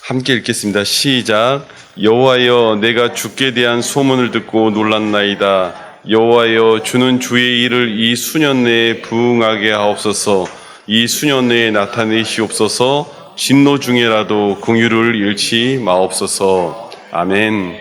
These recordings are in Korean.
함께 읽겠습니다. 시작. 여호와여, 내가 주께 대한 소문을 듣고 놀랐나이다. 여호와여, 주는 주의 일을 이 수년 내에 부응하게 하옵소서. 이 수년 내에 나타내시옵소서. 진노 중에라도 긍휼을 잃지 마옵소서. 아멘.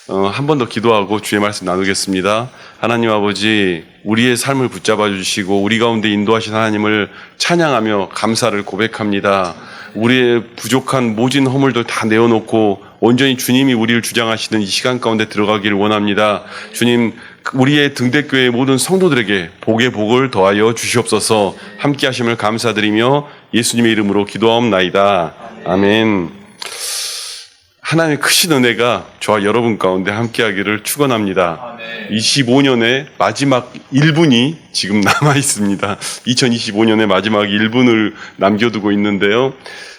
한 번 더 기도하고 주의 말씀 나누겠습니다. 하나님 아버지, 우리의 삶을 붙잡아 주시고 우리 가운데 인도하신 하나님을 찬양하며 감사를 고백합니다. 우리의 부족한 모진 허물들 다 내어놓고 온전히 주님이 우리를 주장하시는 이 시간 가운데 들어가기를 원합니다. 주님, 우리의 등대교회 모든 성도들에게 복의 복을 더하여 주시옵소서. 함께 하심을 감사드리며 예수님의 이름으로 기도하옵나이다. 아멘. 하나님의 크신 은혜가 저와 여러분 가운데 함께하기를 축원합니다. 25년의 마지막 1분이 지금 남아 있습니다. 2025년의 마지막 1분을 남겨두고 있는데요.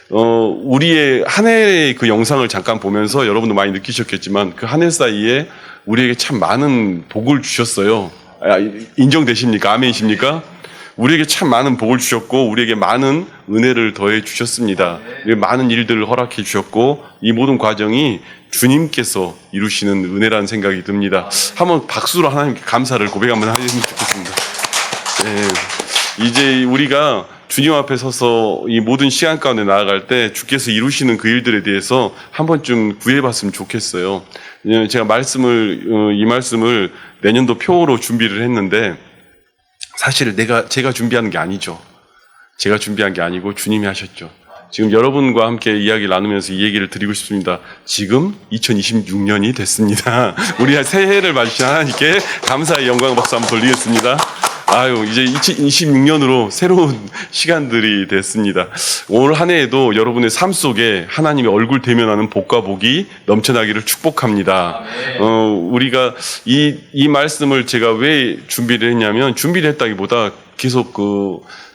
우리의 한 해의 그 영상을 잠깐 보면서 여러분도 많이 느끼셨겠지만 그 한 해 사이에 우리에게 참 많은 복을 주셨어요. 인정되십니까? 아멘이십니까? 우리에게 참 많은 복을 주셨고 우리에게 많은 은혜를 더해 주셨습니다. 많은 일들을 허락해 주셨고 이 모든 과정이 주님께서 이루시는 은혜라는 생각이 듭니다. 한번 박수로 하나님께 감사를 고백 한번 하셨으면 좋겠습니다. 네. 이제 우리가 주님 앞에 서서 이 모든 시간 가운데 나아갈 때 주께서 이루시는 그 일들에 대해서 한 번쯤 구해봤으면 좋겠어요. 제가 이 말씀을 내년도 표로 준비를 했는데 사실 제가 준비하는 게 아니죠. 제가 준비한 게 아니고 주님이 하셨죠. 지금 여러분과 함께 이야기를 나누면서 이 얘기를 드리고 싶습니다. 지금 2026년이 됐습니다. 우리 새해를 맞으신 하나님께 감사의 영광 박수 한번 돌리겠습니다. 이제 2026년으로 새로운 시간들이 됐습니다. 올 한 해에도 여러분의 삶 속에 하나님의 얼굴 대면하는 복과 복이 넘쳐나기를 축복합니다. 우리가 이 말씀을 제가 왜 준비를 했냐면, 준비를 했다기보다 계속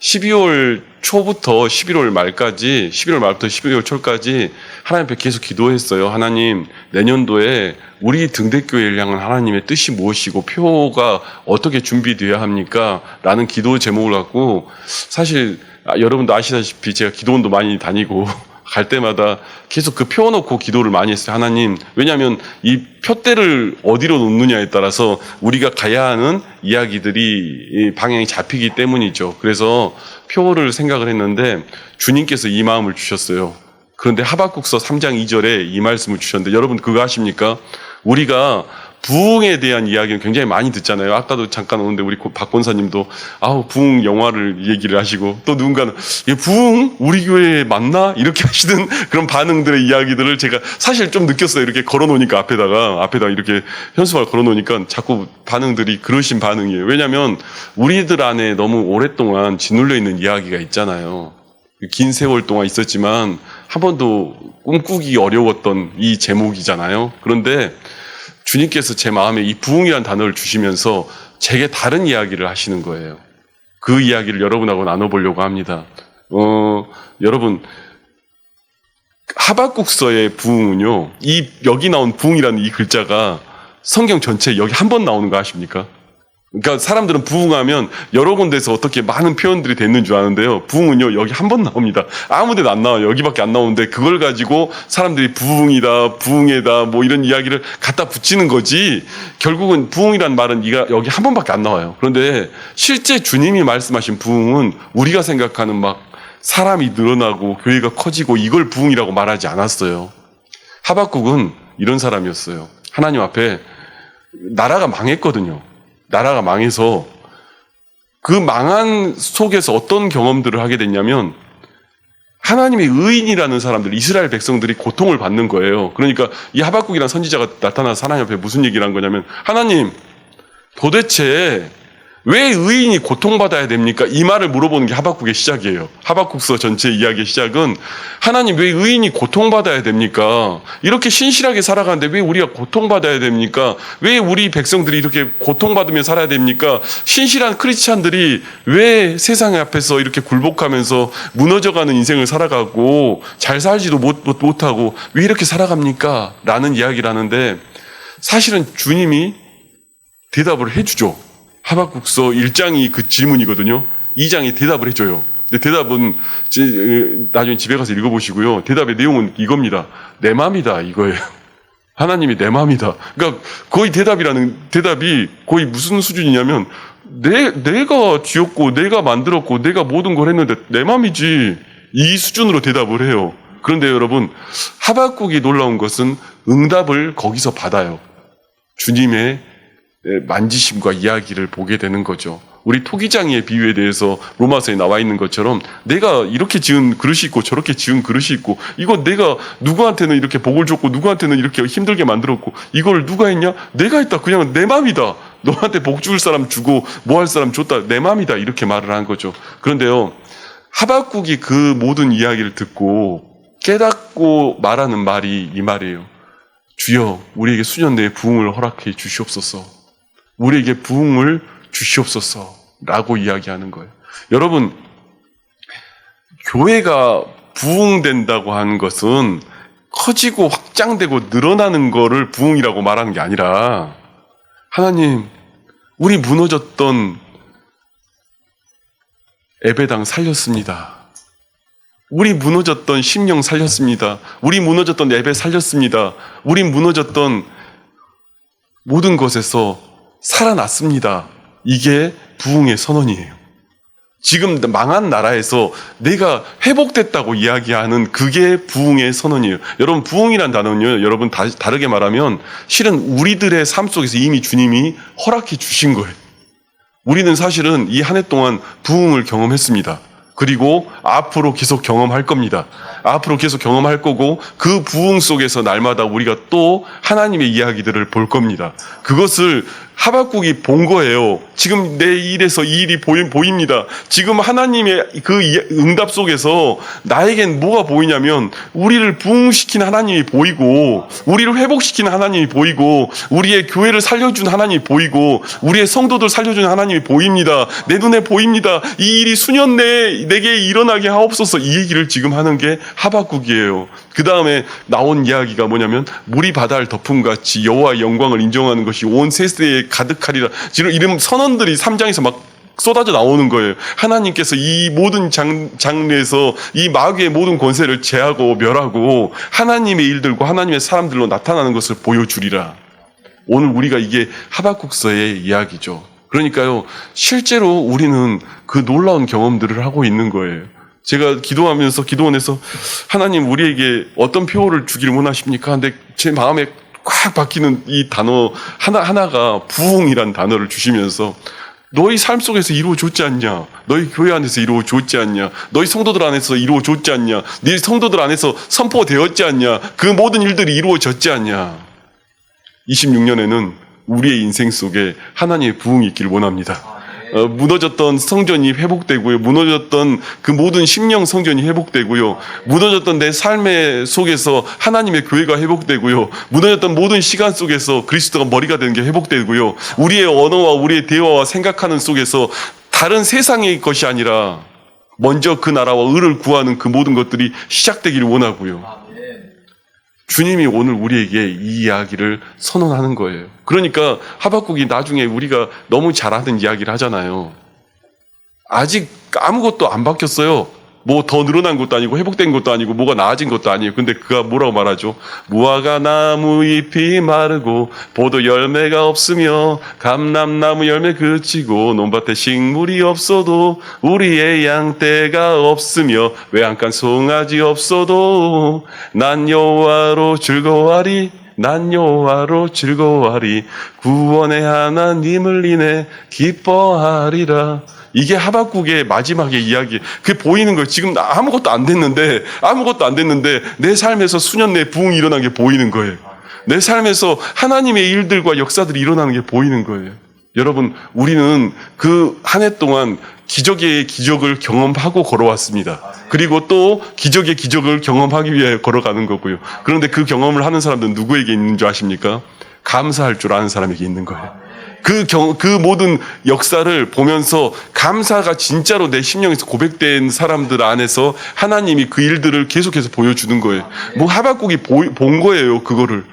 12월 초부터 11월 말부터 12월 초까지 하나님 앞에 계속 기도했어요. 하나님, 내년도에 우리 등대교회를 향한 하나님의 뜻이 무엇이고 표가 어떻게 준비되어야 합니까? 라는 기도 제목을 갖고, 사실 여러분도 아시다시피 제가 기도원도 많이 다니고 갈 때마다 계속 그 표 놓고 기도를 많이 했어요. 하나님, 왜냐하면 이 표대를 어디로 놓느냐에 따라서 우리가 가야 하는 이야기들이 방향이 잡히기 때문이죠. 그래서 표를 생각을 했는데 주님께서 이 마음을 주셨어요. 그런데 하박국서 3장 2절에 이 말씀을 주셨는데, 여러분 그거 아십니까? 우리가 부흥에 대한 이야기는 굉장히 많이 듣잖아요. 아까도 잠깐 오는데 우리 박 권사님도 부흥 영화를 얘기를 하시고, 또 누군가는 부흥? 우리 교회에 맞나? 이렇게 하시는 그런 반응들의 이야기들을 제가 사실 좀 느꼈어요. 이렇게 걸어놓으니까 앞에다가 이렇게 현수막을 걸어놓으니까 자꾸 반응들이 그러신 반응이에요. 왜냐하면 우리들 안에 너무 오랫동안 짓눌려 있는 이야기가 있잖아요. 긴 세월 동안 있었지만 한 번도 꿈꾸기 어려웠던 이 제목이잖아요. 그런데 주님께서 제 마음에 이 부흥이라는 단어를 주시면서 제게 다른 이야기를 하시는 거예요. 그 이야기를 여러분하고 나눠보려고 합니다. 여러분, 하박국서의 부흥은요, 여기 나온 부흥이라는 이 글자가 성경 전체에 여기 한 번 나오는 거 아십니까? 그러니까 사람들은 부흥하면 여러 군데서 어떻게 많은 표현들이 됐는 줄 아는데요. 부흥은요, 여기 한 번 나옵니다. 아무 데도 안 나와요. 여기밖에 안 나오는데 그걸 가지고 사람들이 부흥이다, 부흥회다, 뭐 이런 이야기를 갖다 붙이는 거지, 결국은 부흥이란 말은 여기 한 번밖에 안 나와요. 그런데 실제 주님이 말씀하신 부흥은 우리가 생각하는 막 사람이 늘어나고 교회가 커지고 이걸 부흥이라고 말하지 않았어요. 하박국은 이런 사람이었어요. 하나님 앞에 나라가 망했거든요. 나라가 망해서 그 망한 속에서 어떤 경험들을 하게 됐냐면, 하나님의 의인이라는 사람들, 이스라엘 백성들이 고통을 받는 거예요. 그러니까 이 하박국이라는 선지자가 나타나서 하나님 앞에 무슨 얘기를 한 거냐면, 하나님, 도대체 왜 의인이 고통받아야 됩니까? 이 말을 물어보는 게 하박국의 시작이에요. 하박국서 전체 이야기의 시작은, 하나님, 왜 의인이 고통받아야 됩니까? 이렇게 신실하게 살아가는데 왜 우리가 고통받아야 됩니까? 왜 우리 백성들이 이렇게 고통받으며 살아야 됩니까? 신실한 크리스찬들이 왜 세상 앞에서 이렇게 굴복하면서 무너져가는 인생을 살아가고 잘 살지도 못하고 왜 이렇게 살아갑니까? 라는 이야기를 하는데, 사실은 주님이 대답을 해주죠. 하박국서 1장이 그 질문이거든요. 2장이 대답을 해줘요. 근데 대답은 나중에 집에 가서 읽어보시고요. 대답의 내용은 이겁니다. 내 맘이다 이거예요. 하나님이 내 맘이다. 그러니까 거의 대답이 거의 무슨 수준이냐면 내가 지었고 내가 만들었고 내가 모든 걸 했는데 내 맘이지, 이 수준으로 대답을 해요. 그런데 여러분, 하박국이 놀라운 것은 응답을 거기서 받아요. 주님의 만지심과 이야기를 보게 되는 거죠. 우리 토기장이의 비유에 대해서 로마서에 나와 있는 것처럼 내가 이렇게 지은 그릇이 있고 저렇게 지은 그릇이 있고, 이거 내가 누구한테는 이렇게 복을 줬고 누구한테는 이렇게 힘들게 만들었고, 이걸 누가 했냐? 내가 했다. 그냥 내 맘이다. 너한테 복 줄 사람 주고 뭐 할 사람 줬다. 내 맘이다. 이렇게 말을 한 거죠. 그런데요, 하박국이 그 모든 이야기를 듣고 깨닫고 말하는 말이 이 말이에요. 주여, 우리에게 수년 내에 부흥을 허락해 주시옵소서. 우리에게 부흥을 주시옵소서 라고 이야기하는 거예요. 여러분, 교회가 부흥된다고 하는 것은 커지고 확장되고 늘어나는 거를 부흥이라고 말하는 게 아니라, 하나님, 우리 무너졌던 예배당 살렸습니다. 우리 무너졌던 심령 살렸습니다. 우리 무너졌던 예배 살렸습니다. 우리 무너졌던 모든 것에서 살아났습니다. 이게 부흥의 선언이에요. 지금 망한 나라에서 내가 회복됐다고 이야기하는 그게 부흥의 선언이에요. 여러분, 부흥이란 단어는요, 여러분 다르게 말하면 실은 우리들의 삶 속에서 이미 주님이 허락해 주신 거예요. 우리는 사실은 이 한 해 동안 부흥을 경험했습니다. 그리고 앞으로 계속 경험할 겁니다. 앞으로 계속 경험할 거고, 그 부흥 속에서 날마다 우리가 또 하나님의 이야기들을 볼 겁니다. 그것을 하박국이 본 거예요. 지금 내 일에서 이 일이 보입니다. 지금 하나님의 그 응답 속에서 나에겐 뭐가 보이냐면, 우리를 부흥시킨 하나님이 보이고, 우리를 회복시킨 하나님이 보이고, 우리의 교회를 살려준 하나님이 보이고, 우리의 성도들 살려준 하나님이 보입니다. 내 눈에 보입니다. 이 일이 수년 내에 내게 일어나게 하옵소서. 이 얘기를 지금 하는 게 하박국이에요. 그 다음에 나온 이야기가 뭐냐면, 물이 바다를 덮음같이 여호와의 영광을 인정하는 것이 온 세대에 가득하리라. 지금 이런 선언들이 3장에서 막 쏟아져 나오는 거예요. 하나님께서 이 모든 장르에서 이 마귀의 모든 권세를 제하고 멸하고 하나님의 일들과 하나님의 사람들로 나타나는 것을 보여주리라. 오늘 우리가 이게 하박국서의 이야기죠. 그러니까요, 실제로 우리는 그 놀라운 경험들을 하고 있는 거예요. 제가 기도하면서 기도원에서 하나님, 우리에게 어떤 표를 주기를 원하십니까? 근데 제 마음에 꽉 박히는 이 단어 하나가 부흥이란 단어를 주시면서, 너희 삶 속에서 이루어졌지 않냐? 너희 교회 안에서 이루어졌지 않냐? 너희 성도들 안에서 이루어졌지 않냐? 네 성도들 안에서 선포되었지 않냐? 그 모든 일들이 이루어졌지 않냐? 26년에는 우리의 인생 속에 하나님의 부흥이 있기를 원합니다. 무너졌던 성전이 회복되고요. 무너졌던 그 모든 심령 성전이 회복되고요. 무너졌던 내 삶의 속에서 하나님의 교회가 회복되고요. 무너졌던 모든 시간 속에서 그리스도가 머리가 되는 게 회복되고요. 우리의 언어와 우리의 대화와 생각하는 속에서 다른 세상의 것이 아니라 먼저 그 나라와 의를 구하는 그 모든 것들이 시작되기를 원하고요. 주님이 오늘 우리에게 이 이야기를 선언하는 거예요. 그러니까 하박국이 나중에 우리가 너무 잘하는 이야기를 하잖아요. 아직 아무것도 안 바뀌었어요. 뭐 더 늘어난 것도 아니고 회복된 것도 아니고 뭐가 나아진 것도 아니에요. 근데 그가 뭐라고 말하죠? 무화과 나무 잎이 마르고 포도 열매가 없으며 감람나무 열매 그치고 논밭에 식물이 없어도 우리의 양떼가 없으며 외양간 송아지 없어도 난 여호와로 즐거워하리. 난 여호와로 즐거워하리. 구원의 하나님을 인해 기뻐하리라. 이게 하박국의 마지막의 이야기. 그게 보이는 거예요. 지금 아무것도 안 됐는데 내 삶에서 수년 내에 부흥이 일어난 게 보이는 거예요. 내 삶에서 하나님의 일들과 역사들이 일어나는 게 보이는 거예요. 여러분, 우리는 그 한 해 동안 기적의 기적을 경험하고 걸어왔습니다. 그리고 또 기적의 기적을 경험하기 위해 걸어가는 거고요. 그런데 그 경험을 하는 사람들은 누구에게 있는 줄 아십니까? 감사할 줄 아는 사람에게 있는 거예요. 그 모든 역사를 보면서 감사가 진짜로 내 심령에서 고백된 사람들 안에서 하나님이 그 일들을 계속해서 보여주는 거예요. 뭐 하박국이 본 거예요, 그거를.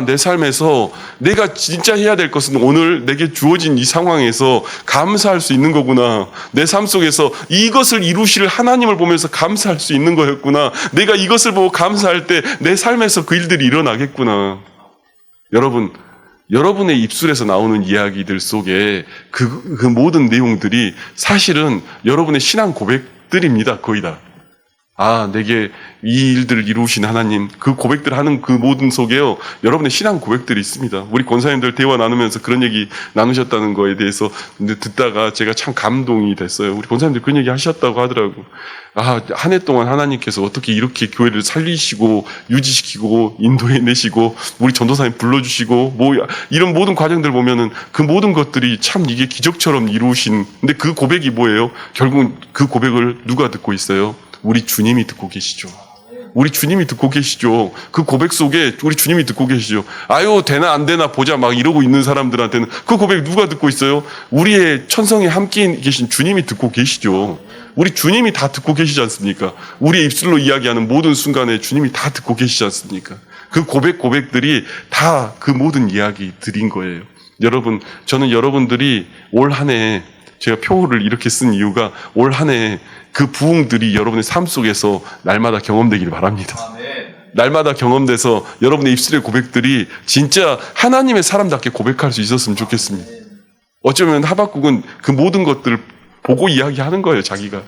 내 삶에서 내가 진짜 해야 될 것은 오늘 내게 주어진 이 상황에서 감사할 수 있는 거구나. 내 삶 속에서 이것을 이루실 하나님을 보면서 감사할 수 있는 거였구나. 내가 이것을 보고 감사할 때 내 삶에서 그 일들이 일어나겠구나. 여러분의 입술에서 나오는 이야기들 속에 그 모든 내용들이 사실은 여러분의 신앙 고백들입니다. 거의 다. 내게 이 일들을 이루신 하나님, 그 고백들 하는 그 모든 속에요, 여러분의 신앙 고백들이 있습니다. 우리 권사님들 대화 나누면서 그런 얘기 나누셨다는 거에 대해서 듣다가 제가 참 감동이 됐어요. 우리 권사님들 그런 얘기 하셨다고 하더라고. 한 해 동안 하나님께서 어떻게 이렇게 교회를 살리시고, 유지시키고, 인도해내시고, 우리 전도사님 불러주시고, 이런 모든 과정들 보면은 그 모든 것들이 참 이게 기적처럼 이루신, 근데 그 고백이 뭐예요? 결국은 그 고백을 누가 듣고 있어요? 우리 주님이 듣고 계시죠. 우리 주님이 듣고 계시죠. 그 고백 속에 우리 주님이 듣고 계시죠. 되나 안 되나 보자 막 이러고 있는 사람들한테는 그 고백 누가 듣고 있어요? 우리의 천성에 함께 계신 주님이 듣고 계시죠. 우리 주님이 다 듣고 계시지 않습니까? 우리의 입술로 이야기하는 모든 순간에 주님이 다 듣고 계시지 않습니까? 그 고백들이 다 그 모든 이야기들인 거예요. 여러분, 저는 여러분들이 올 한 해, 제가 표를 이렇게 쓴 이유가 올 한 해 그 부흥들이 여러분의 삶 속에서 날마다 경험되기를 바랍니다. 날마다 경험돼서 여러분의 입술의 고백들이 진짜 하나님의 사람답게 고백할 수 있었으면 좋겠습니다. 어쩌면 하박국은 그 모든 것들을 보고 이야기하는 거예요. 자기가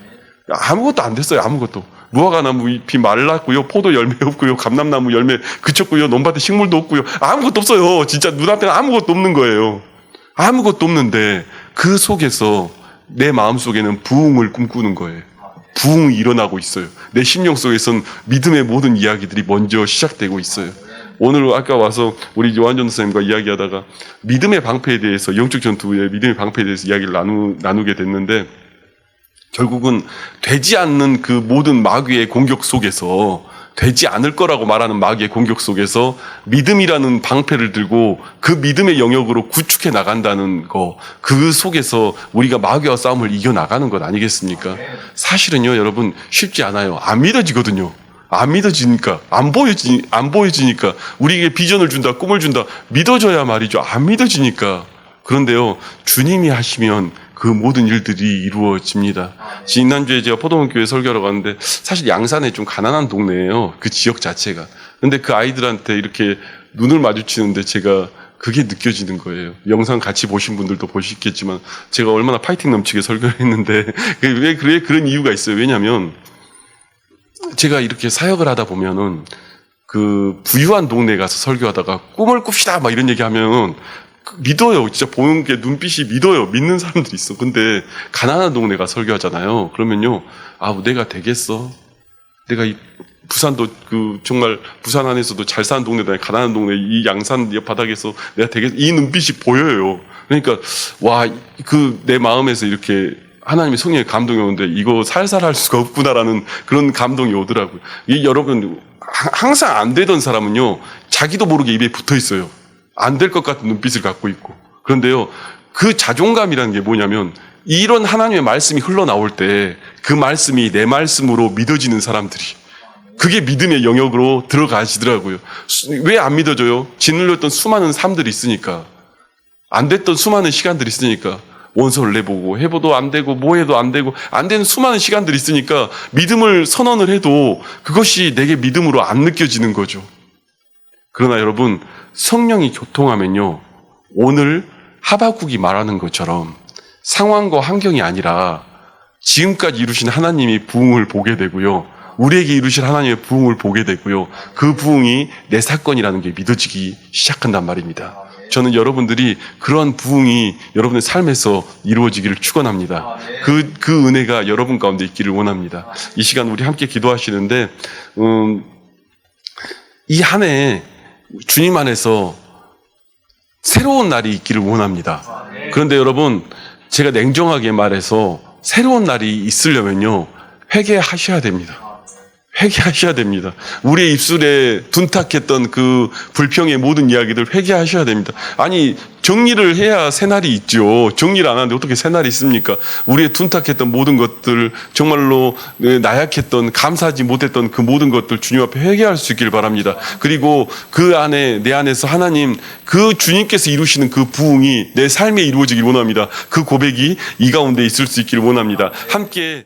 아무것도 안 됐어요. 아무것도. 무화과나무 잎이 말랐고요, 포도 열매 없고요, 감람나무 열매 그쳤고요, 논밭에 식물도 없고요, 아무것도 없어요. 진짜 눈앞에는 아무것도 없는 거예요. 아무것도 없는데 그 속에서 내 마음속에는 부흥을 꿈꾸는 거예요. 부흥이 일어나고 있어요. 내 심령 속에선 믿음의 모든 이야기들이 먼저 시작되고 있어요. 오늘 아까 와서 우리 요한전 선생님과 이야기하다가 믿음의 방패에 대해서, 영적 전투의 믿음의 방패에 대해서 이야기를 나누게 됐는데, 결국은 되지 않는 그 모든 마귀의 공격 속에서, 되지 않을 거라고 말하는 마귀의 공격 속에서 믿음이라는 방패를 들고 그 믿음의 영역으로 구축해 나간다는 거, 그 속에서 우리가 마귀와 싸움을 이겨나가는 것 아니겠습니까? 사실은요, 여러분, 쉽지 않아요. 안 믿어지거든요. 안 믿어지니까, 안 보여지니까, 우리에게 비전을 준다, 꿈을 준다, 믿어져야 말이죠. 안 믿어지니까. 그런데요, 주님이 하시면 그 모든 일들이 이루어집니다. 지난주에 제가 포도원교회 설교하러 갔는데, 사실 양산에 좀 가난한 동네예요. 그 지역 자체가. 근데 그 아이들한테 이렇게 눈을 마주치는데 제가 그게 느껴지는 거예요. 영상 같이 보신 분들도 보시겠지만 제가 얼마나 파이팅 넘치게 설교를 했는데, 왜 그런 이유가 있어요. 왜냐면 제가 이렇게 사역을 하다 보면은 그 부유한 동네에 가서 설교하다가 꿈을 꿉시다 막 이런 얘기하면 믿어요. 진짜 보는 게 눈빛이 믿어요. 믿는 사람들이 있어. 근데 가난한 동네 가 설교하잖아요. 그러면요, 내가 되겠어? 내가 이 부산도 정말 부산 안에서도 잘 사는 동네다, 가난한 동네, 이 양산 옆 바닥에서 내가 되겠어? 이 눈빛이 보여요. 그러니까 내 마음에서 이렇게 하나님의 성령의 감동이 오는데 이거 살살 할 수가 없구나라는 그런 감동이 오더라고요. 여러분, 항상 안 되던 사람은요, 자기도 모르게 입에 붙어 있어요. 안 될 것 같은 눈빛을 갖고 있고. 그런데요, 그 자존감이라는 게 뭐냐면, 이런 하나님의 말씀이 흘러나올 때 그 말씀이 내 말씀으로 믿어지는 사람들이, 그게 믿음의 영역으로 들어가시더라고요. 왜 안 믿어져요? 짓눌렸던 수많은 삶들이 있으니까. 안 됐던 수많은 시간들이 있으니까. 원서를 내보고 해보도 안 되고 뭐해도 안 되고 안 되는 수많은 시간들이 있으니까 믿음을 선언을 해도 그것이 내게 믿음으로 안 느껴지는 거죠. 그러나 여러분, 성령이 교통하면요, 오늘 하박국이 말하는 것처럼 상황과 환경이 아니라 지금까지 이루신 하나님이 부흥을 보게 되고요, 우리에게 이루실 하나님의 부흥을 보게 되고요, 그 부흥이 내 사건이라는 게 믿어지기 시작한단 말입니다. 저는 여러분들이 그러한 부흥이 여러분의 삶에서 이루어지기를 축원합니다. 그 은혜가 여러분 가운데 있기를 원합니다. 이 시간 우리 함께 기도하시는데, 이 한 해 주님 안에서 새로운 날이 있기를 원합니다. 그런데 여러분, 제가 냉정하게 말해서 새로운 날이 있으려면요, 회개하셔야 됩니다. 회개하셔야 됩니다. 우리의 입술에 둔탁했던 그 불평의 모든 이야기들 회개하셔야 됩니다. 아니, 정리를 해야 새날이 있죠. 정리를 안 하는데 어떻게 새날이 있습니까? 우리의 둔탁했던 모든 것들, 정말로 나약했던, 감사하지 못했던 그 모든 것들 주님 앞에 회개할 수 있길 바랍니다. 그리고 그 안에, 내 안에서 하나님, 그 주님께서 이루시는 그 부흥이 내 삶에 이루어지길 원합니다. 그 고백이 이 가운데 있을 수 있기를 원합니다. 함께